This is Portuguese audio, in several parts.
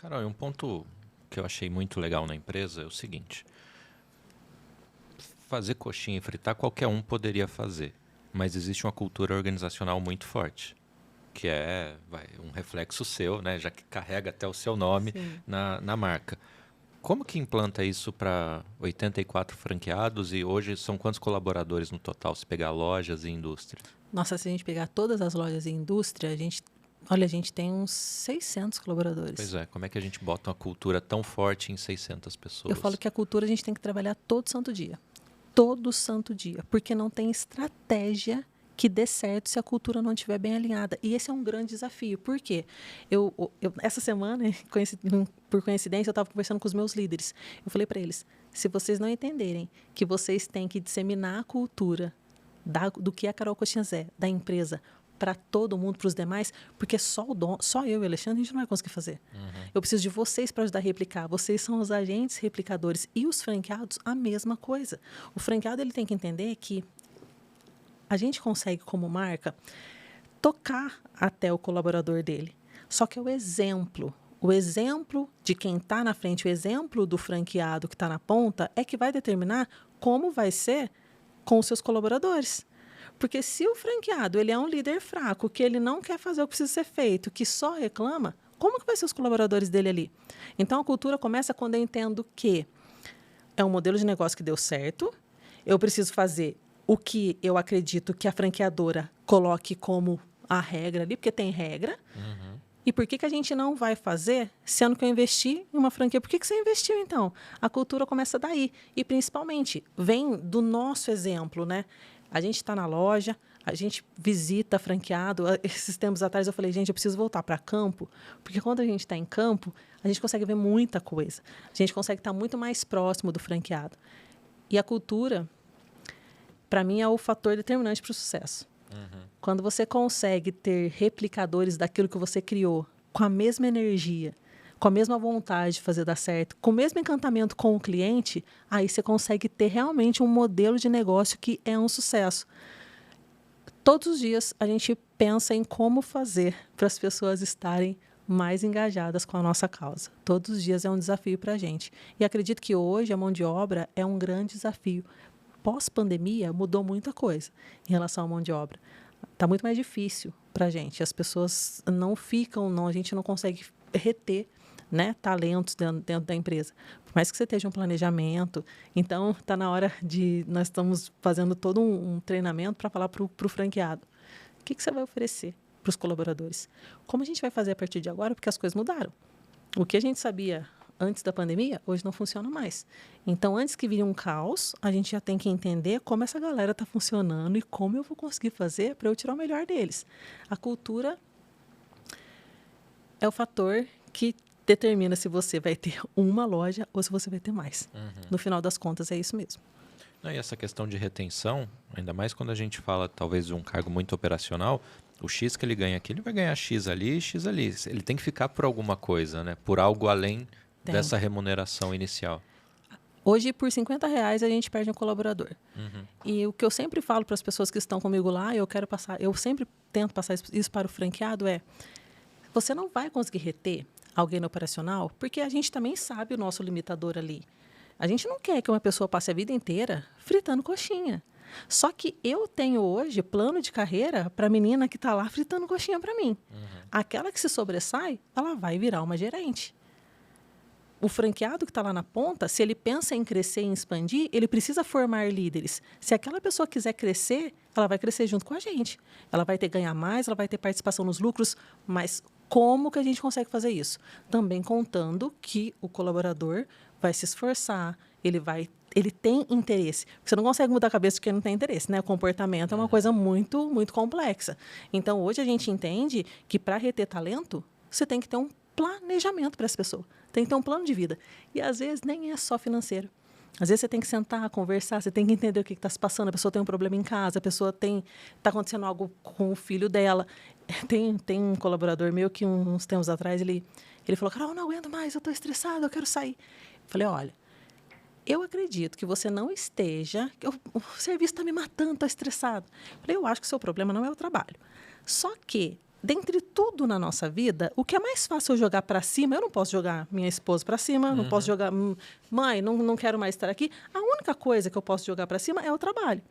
Carol, e um ponto que eu achei muito legal na empresa é o seguinte: fazer coxinha e fritar qualquer um poderia fazer, mas existe uma cultura organizacional muito forte, que é um reflexo seu, né? Já que carrega até o seu nome Sim. na marca. Como que implanta isso para 84 franqueados e hoje são quantos colaboradores no total, se pegar lojas e indústria? Nossa, se a gente pegar todas as lojas e indústria, a gente tem uns 600 Pois colaboradores. é, como é que a gente bota uma cultura tão forte em 600 Eu falo pessoas? que a cultura a gente tem que trabalhar todo santo dia. Todo santo dia. Porque não tem estratégia que dê certo se a cultura não estiver bem alinhada. E esse é um grande desafio. Por quê? Essa semana, por coincidência, eu estava conversando com os meus líderes. Eu falei para eles, se vocês não entenderem que vocês têm que disseminar a cultura do que a Carol Coxinhas é, da empresa, para todo mundo, para os demais, porque só eu e o Alexandre, a gente não vai conseguir fazer. Eu preciso de vocês para ajudar a replicar. Vocês são os agentes replicadores. E os franqueados, a mesma coisa. O franqueado ele tem que entender que a gente consegue, como marca, tocar até o colaborador dele. Só que é o exemplo de quem está na frente, o exemplo do franqueado que está na ponta, é que vai determinar como vai ser com os seus colaboradores. Porque se o franqueado ele é um líder fraco, que ele não quer fazer o que precisa ser feito, que só reclama, como que vai ser os colaboradores dele ali? Então, a cultura começa quando eu entendo que é um modelo de negócio que deu certo, eu preciso fazer o que eu acredito que a franqueadora coloque como a regra ali, porque tem regra. E por que a gente não vai fazer, sendo que eu investi em uma franquia? Por que você investiu, então? A cultura começa daí. E, principalmente, vem do nosso exemplo, né? A gente está na loja, a gente visita franqueado. Esses tempos atrás eu falei, gente, eu preciso voltar para campo, porque quando a gente está em campo, a gente consegue ver muita coisa. A gente consegue estar muito mais próximo do franqueado. E a cultura, para mim, é o fator determinante para o sucesso. Quando você consegue ter replicadores daquilo que você criou, com a mesma energia, com a mesma vontade de fazer dar certo, com o mesmo encantamento com o cliente, aí você consegue ter realmente um modelo de negócio que é um sucesso. Todos os dias a gente pensa em como fazer para as pessoas estarem mais engajadas com a nossa causa. Todos os dias é um desafio para a gente. E acredito que hoje a mão de obra é um grande desafio. Pós-pandemia mudou muita coisa em relação à mão de obra. Está muito mais difícil para a gente. As pessoas não ficam, não, a gente não consegue reter, né, talentos dentro da empresa. Por mais que você esteja um planejamento. Então, está na hora de... Nós estamos fazendo todo um treinamento para falar para o franqueado. O que você vai oferecer para os colaboradores? Como a gente vai fazer a partir de agora? Porque as coisas mudaram. O que a gente sabia antes da pandemia, hoje não funciona mais. Então, antes que vire um caos, a gente já tem que entender como essa galera está funcionando e como eu vou conseguir fazer para eu tirar o melhor deles. A cultura é o fator que determina se você vai ter uma loja ou se você vai ter mais. No final das contas, é isso mesmo. E essa questão de retenção, ainda mais quando a gente fala talvez de um cargo muito operacional, o X que ele ganha aqui, ele vai ganhar X ali e X ali. Ele tem que ficar por alguma coisa, né? Por algo além dessa remuneração inicial. Hoje, por R$ 50, a gente perde um colaborador. E o que eu sempre falo para as pessoas que estão comigo lá, eu sempre tento passar isso para o franqueado, você não vai conseguir reter alguém no operacional, porque a gente também sabe o nosso limitador ali. A gente não quer que uma pessoa passe a vida inteira fritando coxinha. Só que eu tenho hoje plano de carreira para a menina que está lá fritando coxinha para mim. Aquela que se sobressai, ela vai virar uma gerente. O franqueado que está lá na ponta, se ele pensa em crescer e em expandir, ele precisa formar líderes. Se aquela pessoa quiser crescer, ela vai crescer junto com a gente. Ela vai ter que ganhar mais, ela vai ter participação nos lucros, mas como que a gente consegue fazer isso? Também contando que o colaborador vai se esforçar, ele tem interesse. Você não consegue mudar a cabeça de quem não tem interesse, né? O comportamento é uma coisa muito, muito complexa. Então, hoje a gente entende que para reter talento, você tem que ter um planejamento para essa pessoa. Tem que ter um plano de vida. E, às vezes, nem é só financeiro. Às vezes, você tem que sentar, conversar, você tem que entender o que está se passando. A pessoa tem um problema em casa, a pessoa está acontecendo algo com o filho dela. Tem um colaborador meu que, uns tempos atrás, ele falou, Carol, eu não aguento mais, eu estou estressado, eu quero sair. Eu falei, olha, eu acredito que você não esteja... O serviço está me matando, estou estressado. Eu falei, eu acho que o seu problema não é o trabalho. Só que dentre tudo na nossa vida, o que é mais fácil eu jogar para cima, eu não posso jogar minha esposa para cima, não posso jogar, mãe, não quero mais estar aqui. A única coisa que eu posso jogar para cima é o trabalho.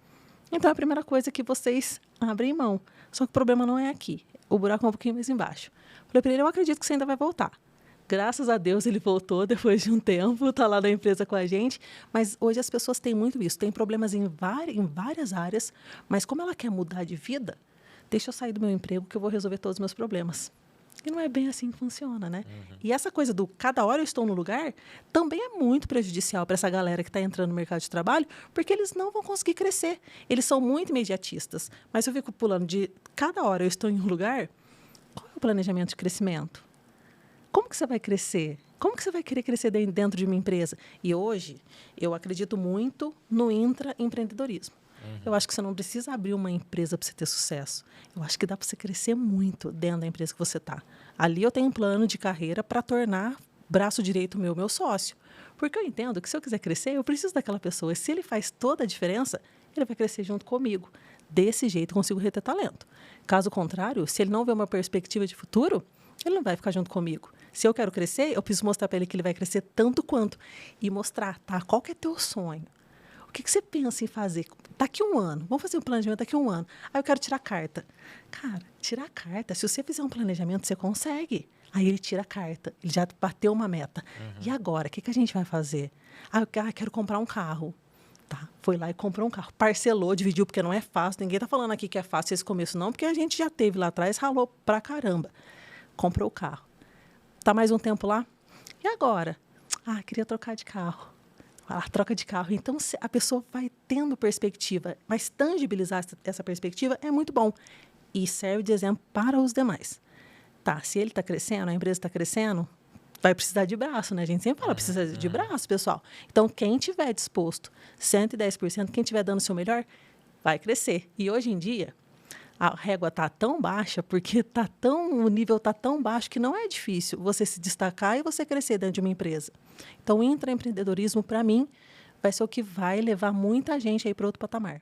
Então, é a primeira coisa que vocês abrem mão. Só que o problema não é aqui. O buraco é um pouquinho mais embaixo. Falei para ele, eu acredito que você ainda vai voltar. Graças a Deus ele voltou depois de um tempo, está lá na empresa com a gente. Mas hoje as pessoas têm muito isso. Tem problemas em várias áreas, mas como ela quer mudar de vida, deixa eu sair do meu emprego que eu vou resolver todos os meus problemas. E não é bem assim que funciona, né? E essa coisa do cada hora eu estou no lugar também é muito prejudicial para essa galera que está entrando no mercado de trabalho, porque eles não vão conseguir crescer. Eles são muito imediatistas. Mas eu fico pulando de cada hora eu estou em um lugar, qual é o planejamento de crescimento? Como que você vai crescer? Como que você vai querer crescer dentro de uma empresa? E hoje, eu acredito muito no intraempreendedorismo. Eu acho que você não precisa abrir uma empresa para você ter sucesso. Eu acho que dá para você crescer muito dentro da empresa que você está. Ali eu tenho um plano de carreira para tornar braço direito meu sócio. Porque eu entendo que se eu quiser crescer, eu preciso daquela pessoa. E se ele faz toda a diferença, ele vai crescer junto comigo. Desse jeito, eu consigo reter talento. Caso contrário, se ele não vê uma perspectiva de futuro, ele não vai ficar junto comigo. Se eu quero crescer, eu preciso mostrar para ele que ele vai crescer tanto quanto. E mostrar, tá? Qual que é teu sonho? O que você pensa em fazer? Daqui 1 ano. Vamos fazer um planejamento daqui 1 ano. Aí eu quero tirar carta. Cara, tirar carta. Se você fizer um planejamento, você consegue. Aí ele tira a carta. Ele já bateu uma meta. E agora? O que a gente vai fazer? Ah, eu quero comprar um carro. Tá, foi lá e comprou um carro. Parcelou, dividiu, porque não é fácil. Ninguém tá falando aqui que é fácil esse começo, não. Porque a gente já teve lá atrás, ralou pra caramba. Comprou o carro. Tá mais um tempo lá? E agora? Ah, queria trocar de carro. A troca de carro. Então, a pessoa vai tendo perspectiva, mas tangibilizar essa perspectiva é muito bom e serve de exemplo para os demais. Tá, se ele está crescendo, a empresa está crescendo, vai precisar de braço, né? A gente sempre fala, precisa de braço, pessoal. Então, quem tiver disposto, 110%, quem tiver dando o seu melhor, vai crescer. E hoje em dia, a régua está tão baixa, porque o nível está tão baixo que não é difícil você se destacar e você crescer dentro de uma empresa. Então, o intraempreendedorismo, para mim, vai ser o que vai levar muita gente aí para outro patamar.